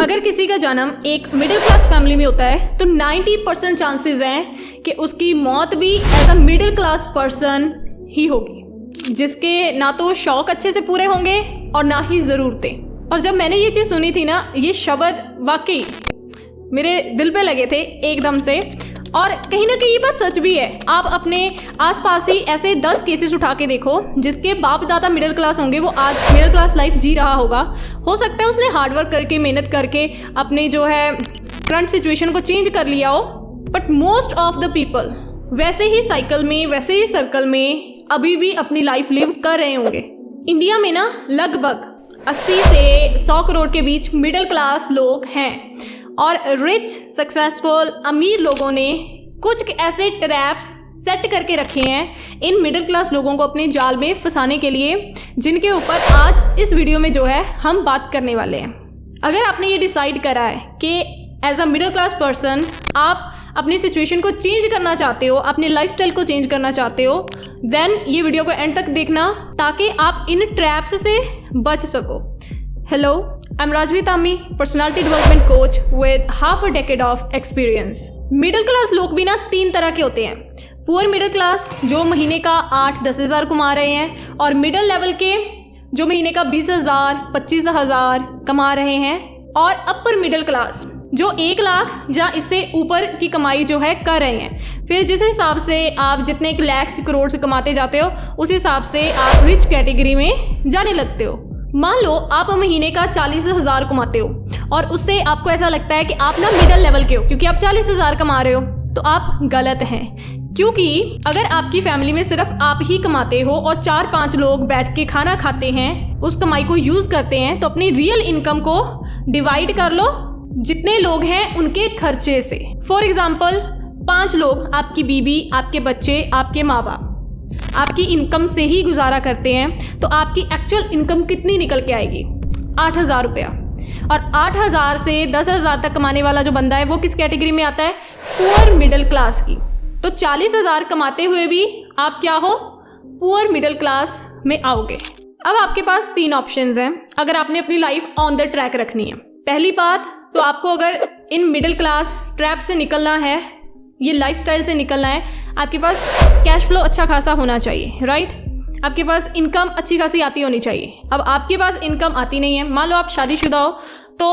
अगर किसी का जन्म एक मिडिल क्लास फैमिली में होता है तो 90% चांसेस हैं कि उसकी मौत भी ऐसा मिडिल क्लास पर्सन ही होगी, जिसके ना तो शौक अच्छे से पूरे होंगे और ना ही ज़रूरतें। और जब मैंने ये चीज़ सुनी थी ना, ये शब्द वाकई मेरे दिल पे लगे थे एकदम से। और कहीं ना कहीं ये बात सच भी है। आप अपने आसपास ही ऐसे 10 केसेस उठा के देखो जिसके बाप दादा मिडिल क्लास होंगे, वो आज मिडिल क्लास लाइफ जी रहा होगा। हो सकता है उसने हार्डवर्क करके, मेहनत करके अपनी जो है करंट सिचुएशन को चेंज कर लिया हो, but most of the people वैसे ही साइकिल में, वैसे ही सर्कल में अभी भी अपनी लाइफ लिव कर रहे होंगे। इंडिया में ना लगभग 80 से 100 करोड़ के बीच मिडिल क्लास लोग हैं और रिच, सक्सेसफुल, अमीर लोगों ने कुछ ऐसे ट्रैप्स सेट करके रखे हैं इन मिडिल क्लास लोगों को अपने जाल में फंसाने के लिए, जिनके ऊपर आज इस वीडियो में जो है हम बात करने वाले हैं। अगर आपने ये डिसाइड करा है कि as a middle class person आप अपनी सिचुएशन को चेंज करना चाहते हो, अपने लाइफस्टाइल को चेंज करना चाहते हो, देन ये वीडियो को एंड तक देखना ताकि आप इन ट्रैप्स से बच सको। Hello, I'm Rajvi Tami, personality development coach with half a decade of experience. Middle class लोग भी ना 3 तरह के होते हैं। पुअर मिडिल क्लास जो महीने का 8-10 हज़ार कमा रहे हैं, और मिडिल लेवल के जो महीने का 20,000 25,000 कमा रहे हैं, और अपर मिडिल क्लास जो 1 लाख या इससे ऊपर की कमाई जो है कर रहे हैं। फिर जिस हिसाब से आप जितने लाख करोड़ से कमाते जाते हो, उस हिसाब से आप रिच कैटेगरी में जाने लगते हो। मान लो आप महीने का 40,000 कमाते हो और उससे आपको ऐसा लगता है कि आप ना मिडिल लेवल के हो क्योंकि आप 40,000 कमा रहे हो, तो आप गलत हैं। क्योंकि अगर आपकी फैमिली में सिर्फ आप ही कमाते हो और 4-5 लोग बैठ के खाना खाते हैं, उस कमाई को यूज़ करते हैं, तो अपनी रियल इनकम को डिवाइड कर लो जितने लोग हैं उनके खर्चे से। फॉर एग्जाम्पल 5 लोग, आपकी बीवी, आपके बच्चे, आपके माँ बाप आपकी इनकम से ही गुजारा करते हैं, तो आपकी एक्चुअल इनकम कितनी निकल के आएगी? 8,000 रुपया। और 8,000 से 10,000 तक कमाने वाला जो बंदा है वो किस कैटेगरी में आता है? पुअर मिडिल क्लास की। तो 40,000 कमाते हुए भी आप क्या हो? पुअर मिडिल क्लास में आओगे। अब आपके पास 3 ऑप्शंस हैं अगर आपने अपनी लाइफ ऑन द ट्रैक रखनी है। पहली बात तो आपको अगर इन मिडिल क्लास ट्रैप से निकलना है, ये लाइफस्टाइल से निकलना है, आपके पास कैश फ्लो अच्छा खासा होना चाहिए, राइट? आपके पास इनकम अच्छी खासी आती होनी चाहिए। अब आपके पास इनकम आती नहीं है, मान लो आप शादीशुदा हो, तो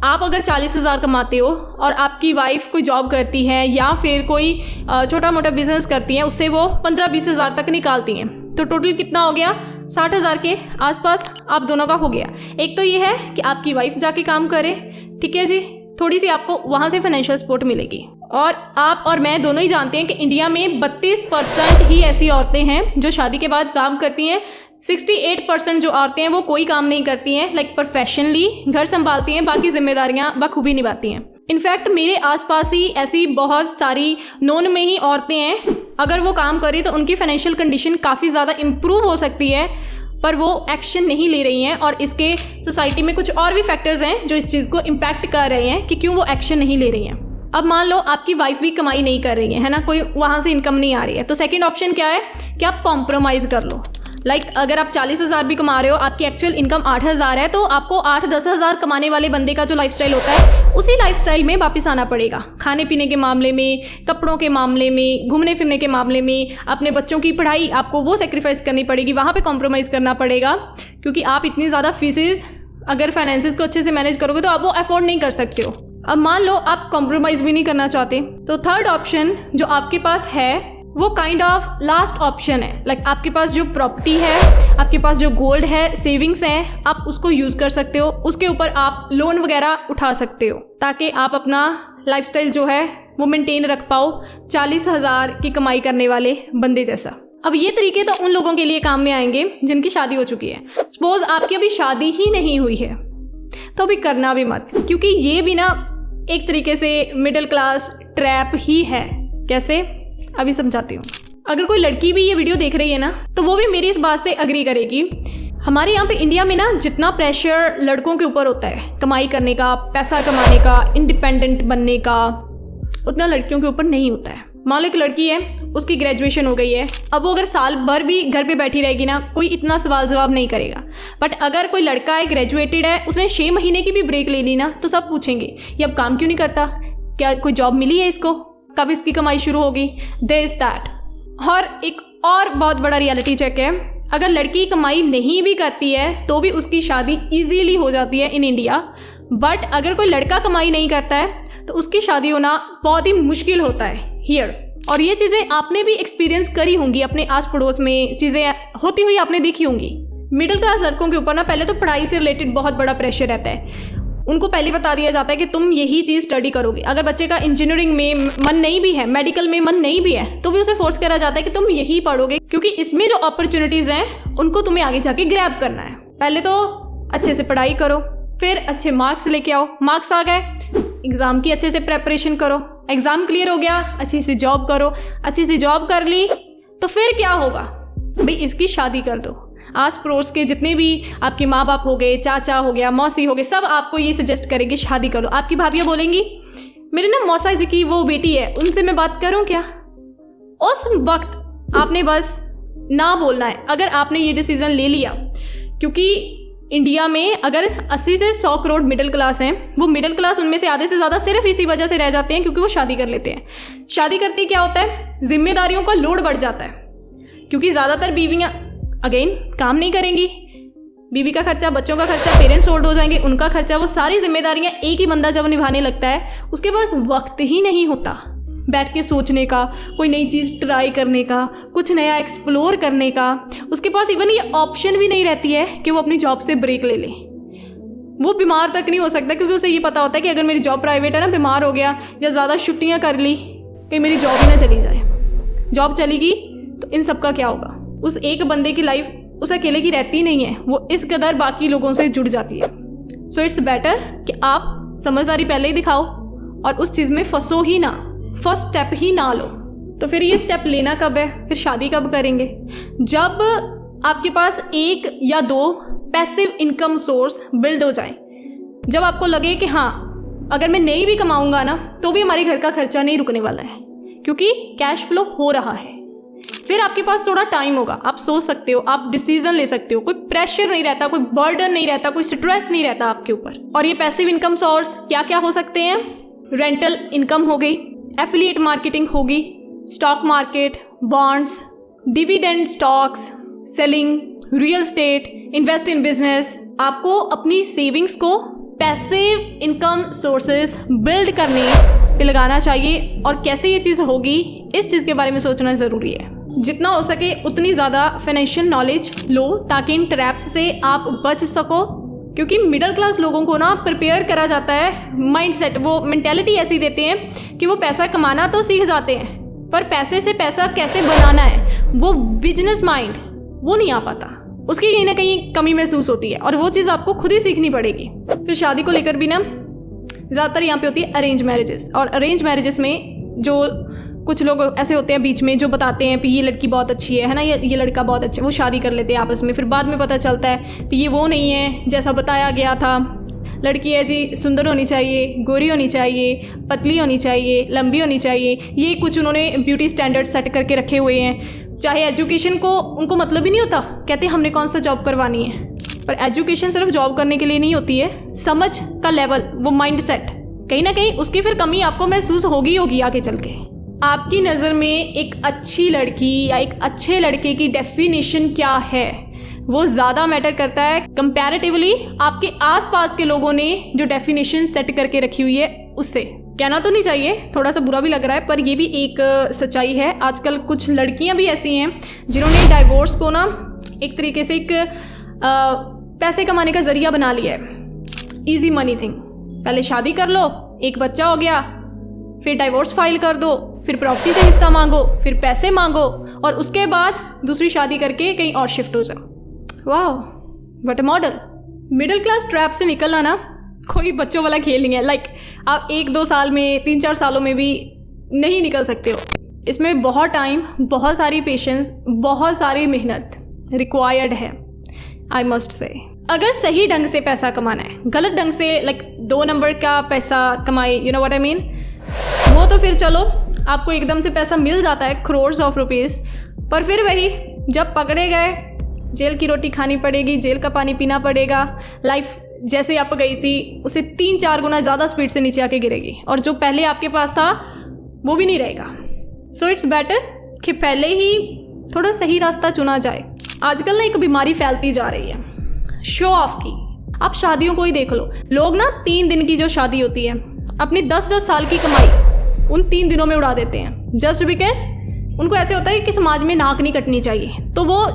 आप अगर 40,000 कमाते हो और आपकी वाइफ कोई जॉब करती है या फिर कोई छोटा मोटा बिजनेस करती है, उससे वो 15-20 हज़ार तक निकालती हैं, तो टोटल कितना हो गया? 60,000 के आसपास आप दोनों का हो गया। एक तो ये है कि आपकी वाइफ जाके काम करे, ठीक है जी, थोड़ी सी आपको वहाँ से फाइनेंशियल सपोर्ट मिलेगी। और आप और मैं दोनों ही जानते हैं कि इंडिया में 32% ही ऐसी औरतें हैं जो शादी के बाद काम करती हैं। 68% जो औरतें हैं वो कोई काम नहीं करती हैं, लाइक प्रोफेशनली घर संभालती हैं, बाकी जिम्मेदारियां बखूबी निभाती हैं। इनफैक्ट मेरे आसपास ही ऐसी बहुत सारी नोन में ही औरतें हैं, अगर वो काम करें तो उनकी फाइनेंशियल कंडीशन काफ़ी ज़्यादा इम्प्रूव हो सकती है, पर वो एक्शन नहीं ले रही हैं। और इसके सोसाइटी में कुछ और भी फैक्टर्स हैं जो इस चीज़ को इम्पैक्ट कर रहे हैं कि क्यों वो एक्शन नहीं ले रही हैं। अब मान लो आपकी वाइफ भी कमाई नहीं कर रही है ना, कोई वहाँ से इनकम नहीं आ रही है, तो सेकंड ऑप्शन क्या है कि आप कॉम्प्रोमाइज़ कर लो। लाइक अगर आप 40,000 भी कमा रहे हो, आपकी एक्चुअल इनकम 8,000 है, तो आपको 8-10 हज़ार कमाने वाले बंदे का जो लाइफस्टाइल होता है उसी लाइफस्टाइल में वापस आना पड़ेगा। खाने पीने के मामले में, कपड़ों के मामले में, घूमने फिरने के मामले में, अपने बच्चों की पढ़ाई आपको वो सेक्रीफाइस करनी पड़ेगी, वहाँ पर कॉम्प्रोमाइज़ करना पड़ेगा, क्योंकि आप इतनी ज़्यादा फीसेज अगर फाइनेंसिस को अच्छे से मैनेज करोगे तो आप वो अफोर्ड नहीं कर सकते हो। अब मान लो आप कॉम्प्रोमाइज़ भी नहीं करना चाहते, तो थर्ड ऑप्शन जो आपके पास है वो काइंड ऑफ लास्ट ऑप्शन है। लाइक आपके पास जो प्रॉपर्टी है, आपके पास जो गोल्ड है, सेविंग्स हैं, आप उसको यूज़ कर सकते हो, उसके ऊपर आप लोन वगैरह उठा सकते हो ताकि आप अपना लाइफस्टाइल जो है वो मेंटेन रख पाओ 40,000 की कमाई करने वाले बंदे जैसा। अब ये तरीके तो उन लोगों के लिए काम में आएंगे जिनकी शादी हो चुकी है। सपोज आपकी अभी शादी ही नहीं हुई है तो अभी करना भी मत, क्योंकि ये भी ना एक तरीके से मिडिल क्लास ट्रैप ही है। कैसे? अभी समझाती हूँ। अगर कोई लड़की भी ये वीडियो देख रही है ना, तो वो भी मेरी इस बात से अग्री करेगी। हमारे यहाँ पे इंडिया में ना जितना प्रेशर लड़कों के ऊपर होता है कमाई करने का, पैसा कमाने का, इंडिपेंडेंट बनने का, उतना लड़कियों के ऊपर नहीं होता है। मान लो एक लड़की है, उसकी ग्रेजुएशन हो गई है, अब वो अगर साल भर भी घर पे बैठी रहेगी ना, कोई इतना सवाल जवाब नहीं करेगा। बट अगर कोई लड़का है, ग्रेजुएटेड है, उसने 6 महीने की भी ब्रेक ले ली ना, तो सब पूछेंगे ये अब काम क्यों नहीं करता, क्या कोई जॉब मिली है इसको, कब इसकी कमाई शुरू होगी, दिस दैट। और एक और बहुत बड़ा रियलिटी चेक है, अगर लड़की कमाई नहीं भी करती है तो भी उसकी शादी ईजीली हो जाती है इन इंडिया। बट अगर कोई लड़का कमाई नहीं करता है तो उसकी शादी होना बहुत ही मुश्किल होता है हियर। और ये चीज़ें आपने भी एक्सपीरियंस करी होंगी, अपने आस पड़ोस में चीज़ें होती हुई आपने देखी होंगी। मिडिल क्लास लड़कों के ऊपर ना पहले तो पढ़ाई से रिलेटेड बहुत बड़ा प्रेशर रहता है। उनको पहले बता दिया जाता है कि तुम यही चीज़ स्टडी करोगे। अगर बच्चे का इंजीनियरिंग में मन नहीं भी है, मेडिकल में मन नहीं भी है, तो भी उसे फोर्स करा जाता है कि तुम यही पढ़ोगे, क्योंकि इसमें जो अपॉर्चुनिटीज़ हैं उनको तुम्हें आगे जाके ग्रैब करना है। पहले तो अच्छे से पढ़ाई करो, फिर अच्छे मार्क्स लेके आओ, मार्क्स आ गए, एग्ज़ाम की अच्छे से प्रेपरेशन करो, एग्ज़ाम क्लियर हो गया, अच्छी सी जॉब करो, अच्छी सी जॉब कर ली तो फिर क्या होगा भाई, इसकी शादी कर दो। आस पड़ोस के जितने भी आपके माँ बाप हो गए, चाचा हो गया, मौसी हो गए, सब आपको ये सजेस्ट करेंगे शादी करो। आपकी भाभियाँ बोलेंगी मेरे ना मौसा जी की वो बेटी है, उनसे मैं बात करूँ क्या। उस वक्त आपने बस ना बोलना है अगर आपने ये डिसीज़न ले लिया। क्योंकि इंडिया में अगर 80 से 100 करोड़ मिडिल क्लास हैं, वो मिडिल क्लास उनमें से आधे से ज़्यादा सिर्फ इसी वजह से रह जाते हैं क्योंकि वो शादी कर लेते हैं। शादी करते क्या होता है, जिम्मेदारियों का लोड बढ़ जाता है, क्योंकि ज़्यादातर बीवियाँ अगेन काम नहीं करेंगी, बीवी का खर्चा, बच्चों का खर्चा, पेरेंट्स ओल्ड हो जाएंगे, उनका खर्चा, वो सारी जिम्मेदारियां एक ही बंदा जब निभाने लगता है उसके पास वक्त ही नहीं होता बैठ के सोचने का, कोई नई चीज़ ट्राई करने का, कुछ नया एक्सप्लोर करने का। उसके पास इवन ये ऑप्शन भी नहीं रहती है कि वो अपनी जॉब से ब्रेक ले ले। वो बीमार तक नहीं हो सकता क्योंकि उसे ये पता होता है कि अगर मेरी जॉब प्राइवेट है ना, बीमार हो गया या ज़्यादा छुट्टियाँ कर ली, कहीं मेरी जॉब ही ना चली जाए। जॉब चलेगी तो इन सब का क्या होगा। उस एक बंदे की लाइफ उस अकेले की रहती नहीं है, वो इस कदर बाकी लोगों से जुड़ जाती है। सो इट्स बेटर कि आप समझदारी पहले ही दिखाओ और उस चीज़ में फंसो ही ना, फर्स्ट स्टेप ही ना लो। तो फिर ये स्टेप लेना कब है, फिर शादी कब करेंगे, जब आपके पास 1 या 2 पैसिव इनकम सोर्स बिल्ड हो जाए। जब आपको लगे कि हाँ अगर मैं नहीं भी कमाऊंगा ना तो भी हमारे घर का खर्चा नहीं रुकने वाला है क्योंकि कैश फ्लो हो रहा है। फिर आपके पास थोड़ा टाइम होगा, आप सोच सकते हो, आप डिसीजन ले सकते हो, कोई प्रेशर नहीं रहता, कोई बर्डन नहीं रहता, कोई स्ट्रेस नहीं रहता आपके ऊपर। और ये पैसिव इनकम सोर्स क्या क्या हो सकते हैं, रेंटल इनकम हो गई, एफिलिएट मार्केटिंग होगी, stock market, bonds, dividend stocks, selling, real estate, invest in business. आपको अपनी सेविंग्स को पैसिव इनकम सोर्सेज बिल्ड करने पे लगाना चाहिए। और कैसे ये चीज़ होगी, इस चीज़ के बारे में सोचना ज़रूरी है। जितना हो सके उतनी ज़्यादा फाइनेंशियल नॉलेज लो ताकि इन ट्रैप्स से आप बच सको। क्योंकि मिडिल क्लास लोगों को ना प्रिपेयर करा जाता है, माइंडसेट, वो मेंटेलिटी ऐसी देते हैं कि वो पैसा कमाना तो सीख जाते हैं पर पैसे से पैसा कैसे बनाना है, वो बिजनेस माइंड वो नहीं आ पाता, उसकी कहीं ना कहीं कमी महसूस होती है और वो चीज़ आपको खुद ही सीखनी पड़ेगी। फिर शादी को लेकर भी ना ज़्यादातर यहाँ पे होती है अरेंज मैरिजेस। और अरेंज मैरिजेस में जो कुछ लोग ऐसे होते हैं बीच में जो बताते हैं कि ये लड़की बहुत अच्छी है ना, ये लड़का बहुत अच्छा है, वो शादी कर लेते हैं आपस में। फिर बाद में पता चलता है कि ये वो नहीं है जैसा बताया गया था। लड़की है जी, सुंदर होनी चाहिए, गोरी होनी चाहिए, पतली होनी चाहिए, लंबी होनी चाहिए, ये कुछ उन्होंने ब्यूटी स्टैंडर्ड सेट करके रखे हुए हैं। चाहे एजुकेशन को उनको मतलब ही नहीं होता, कहते हमने कौन सा जॉब करवानी है। पर एजुकेशन सिर्फ जॉब करने के लिए नहीं होती है, समझ का लेवल, वो माइंड सेट, कहीं ना कहीं उसकी फिर कमी आपको महसूस होगी आगे चल के। आपकी नज़र में एक अच्छी लड़की या एक अच्छे लड़के की डेफिनेशन क्या है वो ज़्यादा मैटर करता है कंपैरेटिवली आपके आसपास के लोगों ने जो डेफिनेशन सेट करके रखी हुई है उससे। कहना तो नहीं चाहिए, थोड़ा सा बुरा भी लग रहा है, पर ये भी एक सच्चाई है। आजकल कुछ लड़कियां भी ऐसी हैं जिन्होंने डाइवोर्स को ना एक तरीके से एक पैसे कमाने का जरिया बना लिया है, ईजी मनी थिंग। पहले शादी कर लो, एक बच्चा हो गया, फिर डाइवोर्स फाइल कर दो, फिर प्रॉपर्टी से हिस्सा मांगो, फिर पैसे मांगो और उसके बाद दूसरी शादी करके कहीं और शिफ्ट हो जाओ। वाह what a model. Middle class trap से निकलना ना कोई बच्चों वाला खेल नहीं है। लाइक आप 1-2 साल में, 3-4 सालों में भी नहीं निकल सकते हो। इसमें बहुत टाइम, बहुत सारी पेशेंस, बहुत सारी मेहनत रिक्वायर्ड है, आई मस्ट से। अगर सही ढंग से पैसा कमाना है, गलत ढंग से लाइक 2 नंबर का पैसा कमाए, you know what I mean, वो तो फिर चलो आपको एकदम से पैसा मिल जाता है, crores of rupees, पर फिर वही जब पकड़े गए जेल की रोटी खानी पड़ेगी, जेल का पानी पीना पड़ेगा। लाइफ जैसे आप गई थी उसे 3-4 गुना ज़्यादा स्पीड से नीचे आके गिरेगी और जो पहले आपके पास था वो भी नहीं रहेगा। सो इट्स बेटर कि पहले ही थोड़ा सही रास्ता चुना जाए। आजकल ना एक बीमारी फैलती जा रही है शो ऑफ की। आप शादियों को ही देख लो, लोग ना 3 दिन की जो शादी होती है अपनी 10-10 साल की कमाई उन 3 दिनों में उड़ा देते हैं, जस्ट बिकॉज उनको ऐसे होता है कि समाज में नाक नहीं कटनी चाहिए। तो वो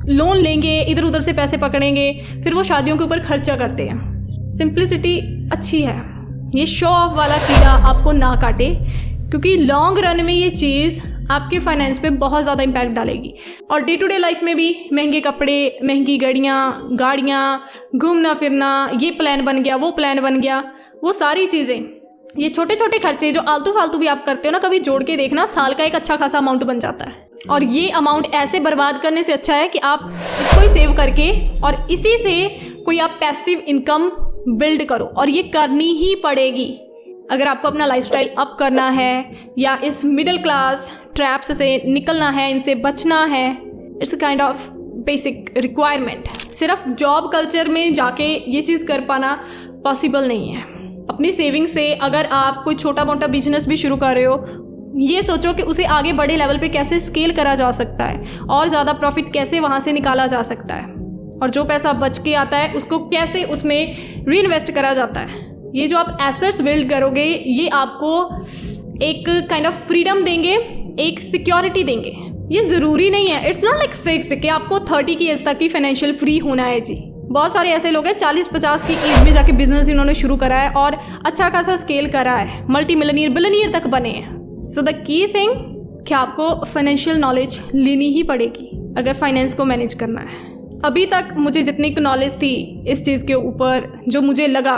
लोन लेंगे, इधर उधर से पैसे पकड़ेंगे, फिर वो शादियों के ऊपर खर्चा करते हैं। सिंप्लिसिटी अच्छी है, ये शो ऑफ वाला कीड़ा आपको ना काटे, क्योंकि लॉन्ग रन में ये चीज़ आपके फाइनेंस पे बहुत ज़्यादा इम्पैक्ट डालेगी। और डे टू डे लाइफ में भी महंगे कपड़े, महंगी गाड़ियाँ, घूमना फिरना, ये प्लान बन गया, वो प्लान बन गया, वो सारी चीज़ें, ये छोटे छोटे खर्चे जो आलतू फालतू भी आप करते हो ना, कभी जोड़ के देखना, साल का एक अच्छा खासा अमाउंट बन जाता है। और ये अमाउंट ऐसे बर्बाद करने से अच्छा है कि आप इसको ही सेव करके और इसी से कोई आप पैसिव इनकम बिल्ड करो, और ये करनी ही पड़ेगी अगर आपको अपना लाइफस्टाइल अप करना है या इस मिडिल क्लास ट्रैप्स से निकलना है, इनसे बचना है। It's kind of basic requirement. सिर्फ जॉब कल्चर में जाके ये चीज़ कर पाना पॉसिबल नहीं है। अपनी सेविंग से अगर आप कोई छोटा मोटा बिजनेस भी शुरू कर रहे हो, ये सोचो कि उसे आगे बड़े लेवल पे कैसे स्केल करा जा सकता है और ज़्यादा प्रॉफिट कैसे वहाँ से निकाला जा सकता है, और जो पैसा बच के आता है उसको कैसे उसमें री-इन्वेस्ट करा जाता है। ये जो आप एसेट्स बिल्ड करोगे ये आपको एक काइंड ऑफ फ्रीडम देंगे, एक सिक्योरिटी देंगे। ये ज़रूरी नहीं है, इट्स नॉट लाइक फिक्स्ड कि आपको 30 की एज तक ही फाइनेंशियल फ्री होना है जी। बहुत सारे ऐसे लोग हैं 40-50 की एज में जाके बिजनेस इन्होंने शुरू करा है और अच्छा खासा स्केल करा है, मल्टी मिलियनियर बिलियनियर तक बने हैं। सो द की थिंग कि आपको फाइनेंशियल नॉलेज लेनी ही पड़ेगी अगर फाइनेंस को मैनेज करना है। अभी तक मुझे जितनी नॉलेज थी इस चीज़ के ऊपर, जो मुझे लगा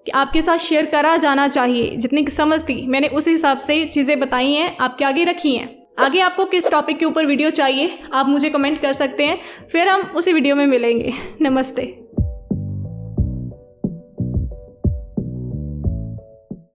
कि आपके साथ शेयर करा जाना चाहिए, जितनी समझ थी मैंने उस हिसाब से चीज़ें बताई हैं, आपके आगे रखी हैं। आगे आपको किस टॉपिक के ऊपर वीडियो चाहिए आप मुझे कमेंट कर सकते हैं, फिर हम उसी वीडियो में मिलेंगे। नमस्ते।